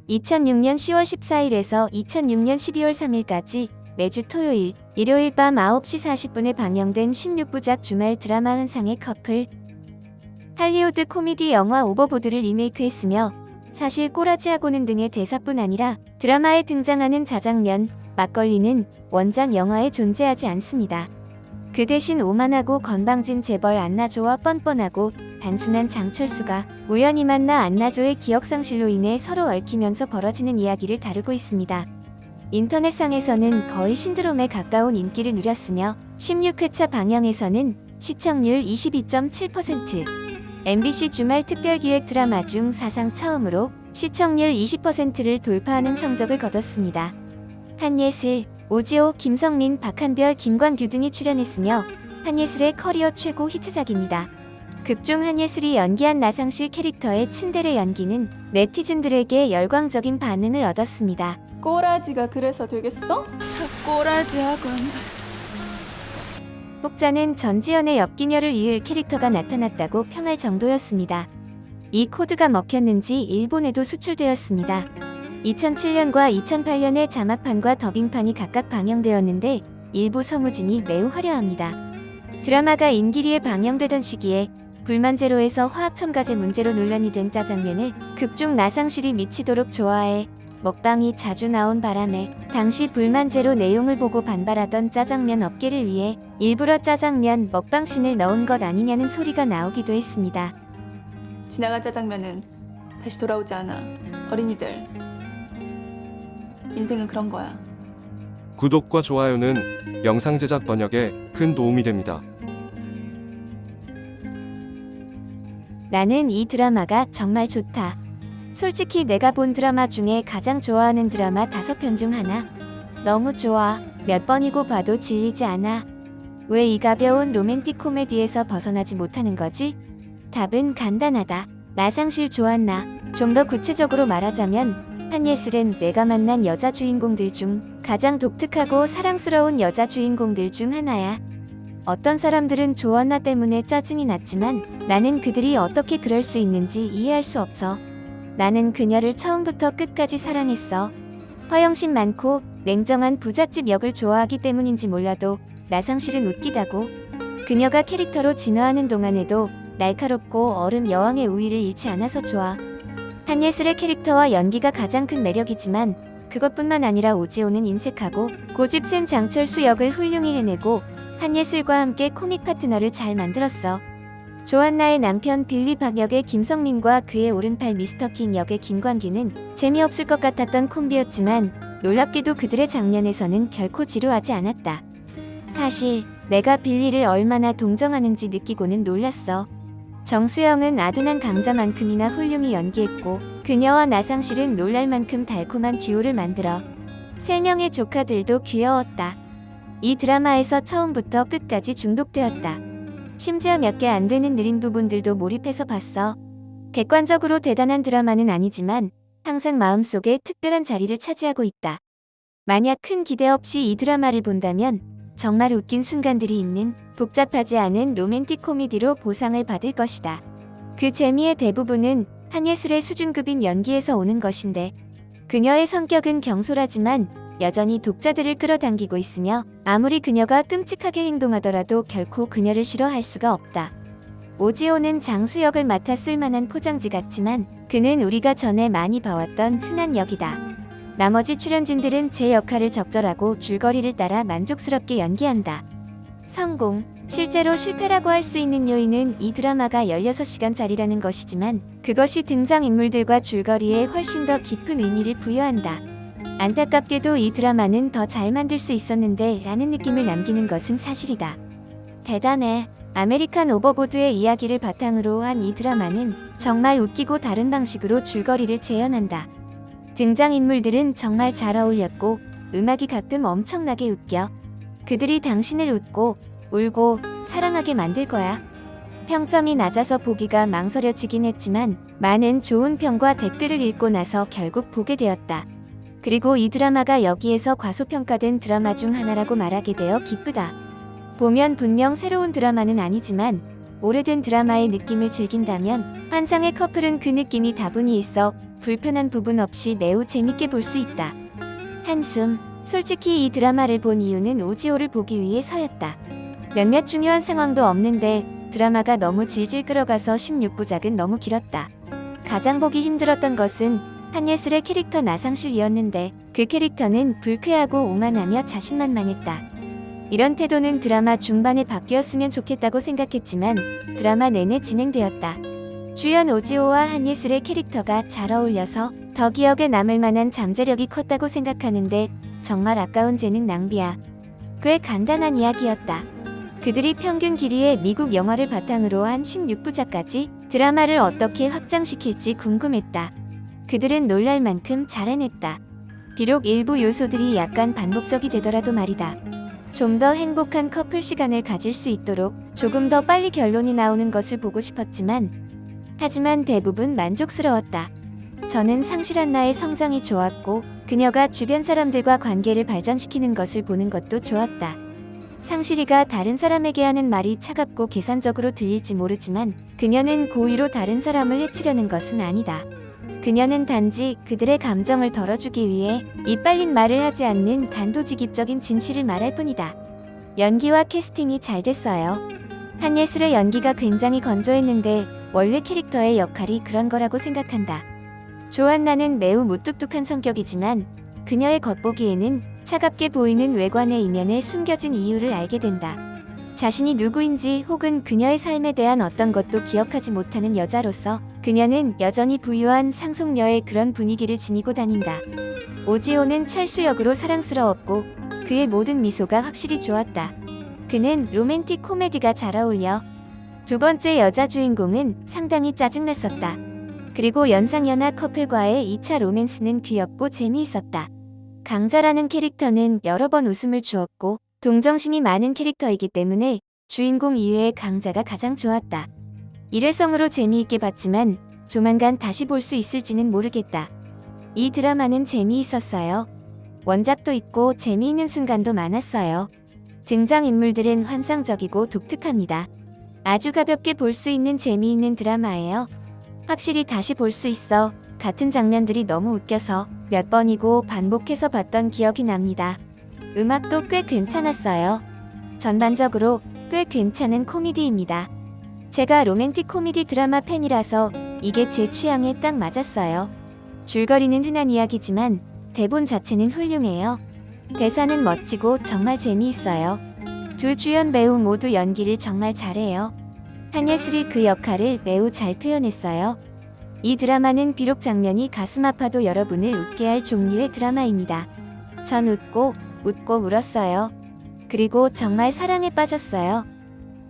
2006년 10월 14일에서 2006년 12월 3일까지 매주 토요일, 일요일 밤 9시 40분에 방영된 16부작 주말 드라마 한상의 커플. 할리우드 코미디 영화 오버보드를 리메이크했으며 사실 꼬라지하고는 등의 대사뿐 아니라 드라마에 등장하는 자장면, 막걸리는 원작 영화에 존재하지 않습니다. 그 대신 오만하고 건방진 재벌 안나조와 뻔뻔하고 단순한 장철수가 우연히 만나 안나조의 기억상실로 인해 서로 얽히면서 벌어지는 이야기를 다루고 있습니다. 인터넷상에서는 거의 신드롬에 가까운 인기를 누렸으며 16회차 방영에서는 시청률 22.7%, MBC 주말 특별기획 드라마 중 사상 처음으로 시청률 20%를 돌파하는 성적을 거뒀습니다. 한예슬, 오지호, 김성민, 박한별, 김광규 등이 출연했으며 한예슬의 커리어 최고 히트작입니다. 극중 한예슬이 연기한 나상실 캐릭터의 츤데레 연기는 네티즌들에게 열광적인 반응을 얻었습니다. 꼬라지가 그래서 되겠어? 자, 꼬라지하건. 혹자는 전지현의 엽기녀를 이을 캐릭터가 나타났다고 평할 정도였습니다. 이 코드가 먹혔는지 일본에도 수출되었습니다. 2007년과 2008년에 자막판과 더빙판이 각각 방영되었는데 일부 서무진이 매우 화려합니다. 드라마가 인기리에 방영되던 시기에 불만제로에서 화학첨가제 문제로 논란이 된 짜장면을 극중 나상실이 미치도록 좋아해 먹방이 자주 나온 바람에 당시 불만제로 내용을 보고 반발하던 짜장면 업계를 위해 일부러 짜장면 먹방신을 넣은 것 아니냐는 소리가 나오기도 했습니다. 지나간 짜장면은 다시 돌아오지 않아. 어린이들, 인생은 그런 거야. 구독과 좋아요는 영상 제작 번역에 큰 도움이 됩니다. 나는 이 드라마가 정말 좋다. 솔직히 내가 본 드라마 중에 가장 좋아하는 드라마 5편 중 하나. 너무 좋아. 몇 번이고 봐도 질리지 않아. 왜 이 가벼운 로맨틱 코미디에서 벗어나지 못하는 거지? 답은 간단하다. 나상실 좋았나? 좀 더 구체적으로 말하자면 한예슬은 내가 만난 여자 주인공들 중 가장 독특하고 사랑스러운 여자 주인공들 중 하나야. 어떤 사람들은 조언나 때문에 짜증이 났지만 나는 그들이 어떻게 그럴 수 있는지 이해할 수 없어. 나는 그녀를 처음부터 끝까지 사랑했어. 허영심 많고 냉정한 부잣집 역을 좋아하기 때문인지 몰라도 나상실은 웃기다고. 그녀가 캐릭터로 진화하는 동안에도 날카롭고 얼음 여왕의 우위를 잃지 않아서 좋아. 한예슬의 캐릭터와 연기가 가장 큰 매력이지만 그것뿐만 아니라 오지호는 인색하고 고집센 장철수 역을 훌륭히 해내고 한예슬과 함께 코믹 파트너를 잘 만들었어. 조한나의 남편 빌리 박 역의 김성민과 그의 오른팔 미스터킹 역의 김광규는 재미없을 것 같았던 콤비였지만 놀랍게도 그들의 장면에서는 결코 지루하지 않았다. 사실 내가 빌리를 얼마나 동정하는지 느끼고는 놀랐어. 정수영은 아둔한 강자만큼이나 훌륭히 연기했고 그녀와 나상실은 놀랄 만큼 달콤한 듀오를 만들어 3명의 조카들도 귀여웠다. 이 드라마에서 처음부터 끝까지 중독되었다. 심지어 몇 개 안 되는 느린 부분들도 몰입해서 봤어. 객관적으로 대단한 드라마는 아니지만 항상 마음속에 특별한 자리를 차지하고 있다. 만약 큰 기대 없이 이 드라마를 본다면 정말 웃긴 순간들이 있는 복잡하지 않은 로맨틱 코미디로 보상을 받을 것이다. 그 재미의 대부분은 한예슬의 수준급인 연기에서 오는 것인데 그녀의 성격은 경솔하지만 여전히 독자들을 끌어당기고 있으며 아무리 그녀가 끔찍하게 행동하더라도 결코 그녀를 싫어할 수가 없다. 오지호는 장수 역을 맡아 쓸만한 포장지 같지만 그는 우리가 전에 많이 봐왔던 흔한 역이다. 나머지 출연진들은 제 역할을 적절하고 줄거리를 따라 만족스럽게 연기한다. 성공, 실제로 실패라고 할 수 있는 요인은 이 드라마가 16시간짜리라는 것이지만 그것이 등장인물들과 줄거리에 훨씬 더 깊은 의미를 부여한다. 안타깝게도 이 드라마는 더 잘 만들 수 있었는데 라는 느낌을 남기는 것은 사실이다. 대단해. 아메리칸 오버보드의 이야기를 바탕으로 한 이 드라마는 정말 웃기고 다른 방식으로 줄거리를 재현한다. 등장인물들은 정말 잘 어울렸고 음악이 가끔 엄청나게 웃겨. 그들이 당신을 웃고 울고 사랑하게 만들 거야. 평점이 낮아서 보기가 망설여지긴 했지만 많은 좋은 평과 댓글을 읽고 나서 결국 보게 되었다. 그리고 이 드라마가 여기에서 과소평가된 드라마 중 하나라고 말하게 되어 기쁘다. 보면 분명 새로운 드라마는 아니지만 오래된 드라마의 느낌을 즐긴다면 환상의 커플은 그 느낌이 다분히 있어 불편한 부분 없이 매우 재밌게 볼 수 있다. 한숨. 솔직히 이 드라마를 본 이유는 오지오를 보기 위해서였다. 몇몇 중요한 상황도 없는데 드라마가 너무 질질 끌어가서 16부작은 너무 길었다. 가장 보기 힘들었던 것은 한예슬의 캐릭터 나상실이었는데 그 캐릭터는 불쾌하고 오만하며 자신만만했다. 이런 태도는 드라마 중반에 바뀌었으면 좋겠다고 생각했지만 드라마 내내 진행되었다. 주연 오지오와 한예슬의 캐릭터가 잘 어울려서 더 기억에 남을 만한 잠재력이 컸다고 생각하는데 정말 아까운 재능 낭비야. 꽤 간단한 이야기였다. 그들이 평균 길이의 미국 영화를 바탕으로 한 16부작까지 드라마를 어떻게 확장시킬지 궁금했다. 그들은 놀랄 만큼 잘 해냈다. 비록 일부 요소들이 약간 반복적이 되더라도 말이다. 좀 더 행복한 커플 시간을 가질 수 있도록 조금 더 빨리 결론이 나오는 것을 보고 하지만 대부분 만족스러웠다. 저는 상실한 나의 성장이 좋았고 그녀가 주변 사람들과 관계를 발전시키는 것을 보는 것도 좋았다. 상실이가 다른 사람에게 하는 말이 차갑고 계산적으로 들릴지 모르지만 그녀는 고의로 다른 사람을 해치려는 것은 아니다. 그녀는 단지 그들의 감정을 덜어주기 위해 이빨린 말을 하지 않는 단도직입적인 진실을 말할 뿐이다. 연기와 캐스팅이 잘 됐어요. 한예슬의 연기가 굉장히 건조했는데 원래 캐릭터의 역할이 그런 거라고 생각한다. 조안나는 매우 무뚝뚝한 성격이지만 그녀의 겉보기에는 차갑게 보이는 외관의 이면에 숨겨진 이유를 알게 된다. 자신이 누구인지 혹은 그녀의 삶에 대한 어떤 것도 기억하지 못하는 여자로서 그녀는 여전히 부유한 상속녀의 그런 분위기를 지니고 다닌다. 오지오는 철수 역으로 사랑스러웠고 그의 모든 미소가 확실히 좋았다. 그는 로맨틱 코미디가 잘 어울려. 두 번째 여자 주인공은 상당히 짜증났었다. 그리고 연상연하 커플과의 2차 로맨스는 귀엽고 재미있었다. 강자라는 캐릭터는 여러 번 웃음을 주었고 동정심이 많은 캐릭터이기 때문에 주인공 이외의 강자가 가장 좋았다. 일회성으로 재미있게 봤지만 조만간 다시 볼 수 있을지는 모르겠다. 이 드라마는 재미있었어요. 원작도 있고 재미있는 순간도 많았어요. 등장인물들은 환상적이고 독특합니다. 아주 가볍게 볼 수 있는 재미있는 드라마예요. 확실히 다시 볼 수 있어. 같은 장면들이 너무 웃겨서 몇 번이고 반복해서 봤던 기억이 납니다. 음악도 꽤 괜찮았어요. 전반적으로 꽤 괜찮은 코미디입니다. 제가 로맨틱 코미디 드라마 팬이라서 이게 제 취향에 딱 맞았어요. 줄거리는 흔한 이야기지만 대본 자체는 훌륭해요. 대사는 멋지고 정말 재미있어요. 두 주연 배우 모두 연기를 정말 잘해요. 한예슬이 그 역할을 매우 잘 표현했어요. 이 드라마는 비록 장면이 가슴 아파도 여러분을 웃게 할 종류의 드라마입니다. 전 웃고 울었어요. 그리고 정말 사랑에 빠졌어요.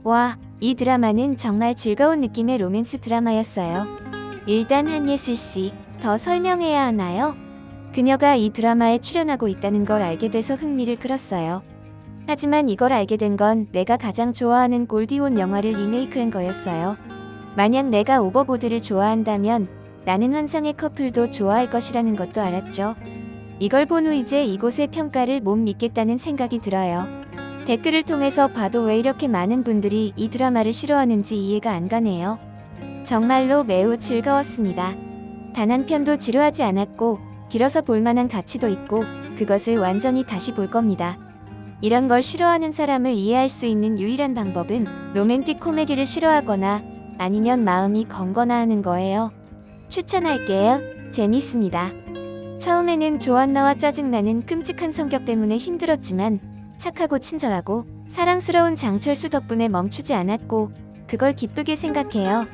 와, 이 드라마는 정말 즐거운 느낌의 로맨스 드라마였어요. 일단 한예슬 씨, 더 설명해야 하나요? 그녀가 이 드라마에 출연하고 있다는 걸 알게 돼서 흥미를 끌었어요. 하지만 이걸 알게 된 건 내가 가장 좋아하는 골디온 영화를 리메이크한 거였어요. 만약 내가 오버보드를 좋아한다면 나는 환상의 커플도 좋아할 것이라는 것도 알았죠. 이걸 본 후 이제 이곳의 평가를 못 믿겠다는 생각이 들어요. 댓글을 통해서 봐도 왜 이렇게 많은 분들이 이 드라마를 싫어하는지 이해가 안 가네요. 정말로 매우 즐거웠습니다. 단 한 편도 지루하지 않았고 길어서 볼만한 가치도 있고 그것을 완전히 다시 볼 겁니다. 이런 걸 싫어하는 사람을 이해할 수 있는 유일한 방법은 로맨틱 코미디를 싫어하거나 아니면 마음이 검거나 하는 거예요. 추천할게요. 재밌습니다. 처음에는 조안나와 짜증나는 끔찍한 성격 때문에 힘들었지만 착하고 친절하고 사랑스러운 장철수 덕분에 멈추지 않았고 그걸 기쁘게 생각해요.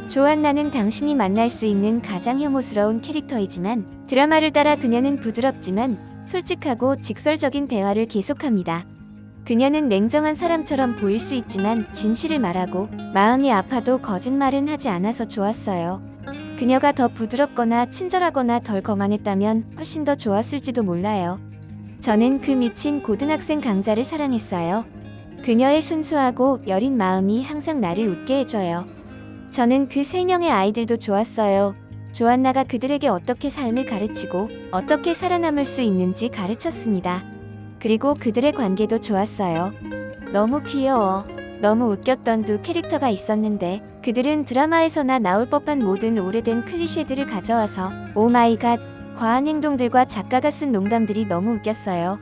조안나는 당신이 만날 수 있는 가장 혐오스러운 캐릭터이지만 드라마를 따라 그녀는 부드럽지만 솔직하고 직설적인 대화를 계속합니다. 그녀는 냉정한 사람처럼 보일 수 있지만 진실을 말하고 마음이 아파도 거짓말은 하지 않아서 좋았어요. 그녀가 더 부드럽거나 친절하거나 덜 거만했다면 훨씬 더 좋았을지도 몰라요. 저는 그 미친 고등학생 강자를 사랑했어요. 그녀의 순수하고 여린 마음이 항상 나를 웃게 해줘요. 저는 그 3명의 아이들도 좋았어요. 조안나가 그들에게 어떻게 삶을 가르치고 어떻게 살아남을 수 있는지 가르쳤습니다. 그리고 그들의 관계도 좋았어요. 너무 귀여워. 너무 웃겼던 두 캐릭터가 있었는데 그들은 드라마에서나 나올 법한 모든 오래된 클리셰들을 가져와서 오마이갓 과한 행동들과 작가가 쓴 농담들이 너무 웃겼어요.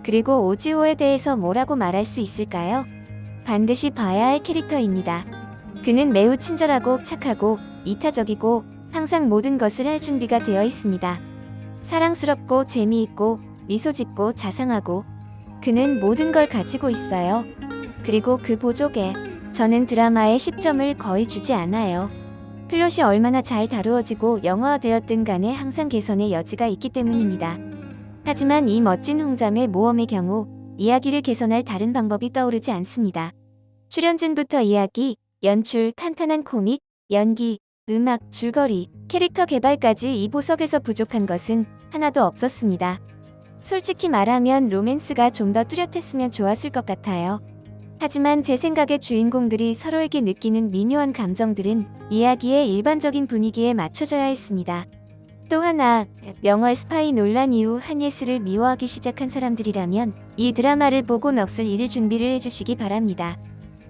그리고 오지호에 대해서 뭐라고 말할 수 있을까요? 반드시 봐야 할 캐릭터입니다. 그는 매우 친절하고 착하고 이타적이고 항상 모든 것을 할 준비가 되어 있습니다. 사랑스럽고 재미있고 미소 짓고 자상하고 그는 모든 걸 가지고 있어요. 그리고 그 보조개, 저는 드라마에 10점을 거의 주지 않아요. 플롯이 얼마나 잘 다루어지고 영화화되었든 간에 항상 개선의 여지가 있기 때문입니다. 하지만 이 멋진 홍자매 모험의 경우 이야기를 개선할 다른 방법이 떠오르지 않습니다. 출연진부터 이야기, 연출, 탄탄한 코믹, 연기, 음악, 줄거리, 캐릭터 개발까지 이 보석에서 부족한 것은 하나도 없었습니다. 솔직히 말하면 로맨스가 좀 더 뚜렷했으면 좋았을 것 같아요. 하지만 제 생각에 주인공들이 서로에게 느끼는 미묘한 감정들은 이야기의 일반적인 분위기에 맞춰져야 했습니다. 또 하나, 명월 스파이 논란 이후 한예슬을 미워하기 시작한 사람들이라면 이 드라마를 보고 넋을 잃을 준비를 해주시기 바랍니다.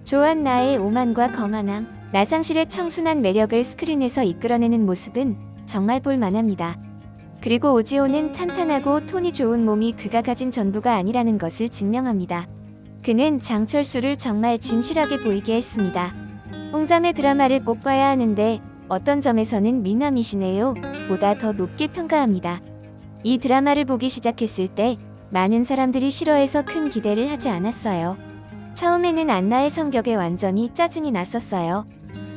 조한나의 오만과 거만함, 나상실의 청순한 매력을 스크린에서 이끌어내는 모습은 정말 볼만합니다. 그리고 오지호는 탄탄하고 톤이 좋은 몸이 그가 가진 전부가 아니라는 것을 증명합니다. 그는 장철수를 정말 진실하게 보이게 했습니다. 홍자매 드라마를 꼭 봐야 하는데 어떤 점에서는 미남이시네요 보다 더 높게 평가합니다. 이 드라마를 보기 시작했을 때 많은 사람들이 싫어해서 큰 기대를 하지 않았어요. 처음에는 안나의 성격에 완전히 짜증이 났었어요.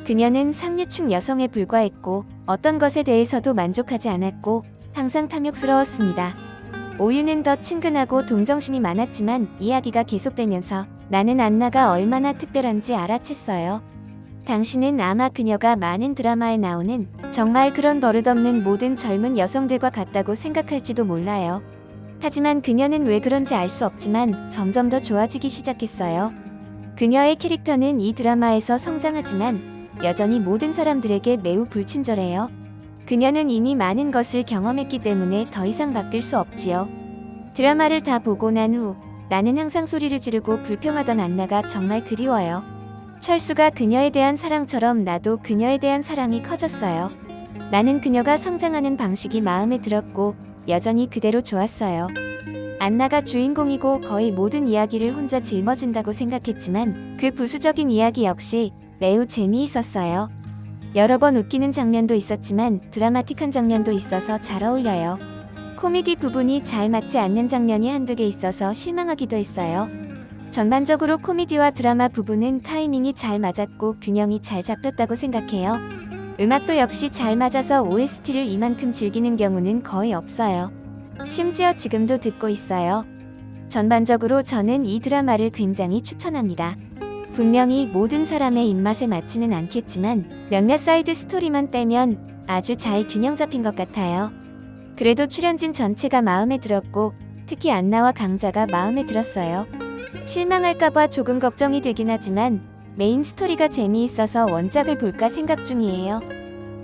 그녀는 상류층 여성에 불과했고 어떤 것에 대해서도 만족하지 않았고 항상 탐욕스러웠습니다. 오유는 더 친근하고 동정심이 많았지만 이야기가 계속되면서 나는 안나가 얼마나 특별한지 알아챘어요. 당신은 아마 그녀가 많은 드라마에 나오는 정말 그런 버릇없는 모든 젊은 여성들과 같다고 생각할지도 몰라요. 하지만 그녀는 왜 그런지 알 수 없지만 점점 더 좋아지기 시작했어요. 그녀의 캐릭터는 이 드라마에서 성장하지만 여전히 모든 사람들에게 매우 불친절해요. 그녀는 이미 많은 것을 경험했기 때문에 더 이상 바뀔 수 없지요. 드라마를 다 보고 난 후 나는 항상 소리를 지르고 불평하던 안나가 정말 그리워요. 철수가 그녀에 대한 사랑처럼 나도 그녀에 대한 사랑이 커졌어요. 나는 그녀가 성장하는 방식이 마음에 들었고 여전히 그대로 좋았어요. 안나가 주인공이고 거의 모든 이야기를 혼자 짊어진다고 생각했지만 그 부수적인 이야기 역시 매우 재미있었어요. 여러 번 웃기는 장면도 있었지만 드라마틱한 장면도 있어서 잘 어울려요. 코미디 부분이 잘 맞지 않는 장면이 한두 개 있어서 실망하기도 했어요. 전반적으로 코미디와 드라마 부분은 타이밍이 잘 맞았고 균형이 잘 잡혔다고 생각해요. 음악도 역시 잘 맞아서 OST를 이만큼 즐기는 경우는 거의 없어요. 심지어 지금도 듣고 있어요. 전반적으로 저는 이 드라마를 굉장히 추천합니다. 분명히 모든 사람의 입맛에 맞지는 않겠지만 몇몇 사이드 스토리만 빼면 아주 잘 균형 잡힌 것 같아요. 그래도 출연진 전체가 마음에 들었고 특히 안나와 강자가 마음에 들었어요. 실망할까봐 조금 걱정이 되긴 하지만 메인 스토리가 재미있어서 원작을 볼까 생각 중이에요.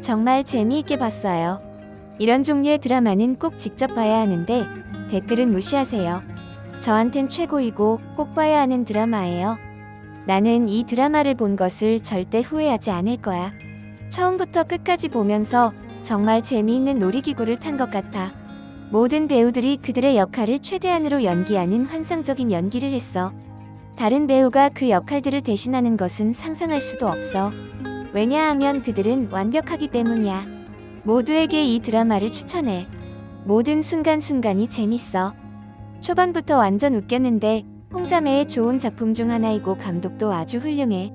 정말 재미있게 봤어요. 이런 종류의 드라마는 꼭 직접 봐야 하는데 댓글은 무시하세요. 저한텐 최고이고 꼭 봐야 하는 드라마예요. 나는 이 드라마를 본 것을 절대 후회하지 않을 거야. 처음부터 끝까지 보면서 정말 재미있는 놀이기구를 탄 것 같아. 모든 배우들이 그들의 역할을 최대한으로 연기하는 환상적인 연기를 했어. 다른 배우가 그 역할들을 대신하는 것은 상상할 수도 없어. 왜냐하면 그들은 완벽하기 때문이야. 모두에게 이 드라마를 추천해. 모든 순간순간이 재밌어. 초반부터 완전 웃겼는데 홍자매의 좋은 작품 중 하나이고 감독도 아주 훌륭해.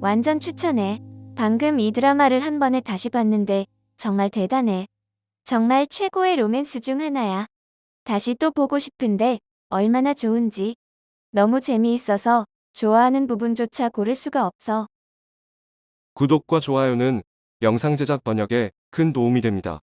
완전 추천해. 방금 이 드라마를 한 번에 다시 봤는데 정말 대단해. 정말 최고의 로맨스 중 하나야. 다시 또 보고 싶은데 얼마나 좋은지. 너무 재미있어서 좋아하는 부분조차 고를 수가 없어. 구독과 좋아요는 영상 제작 번역에 큰 도움이 됩니다.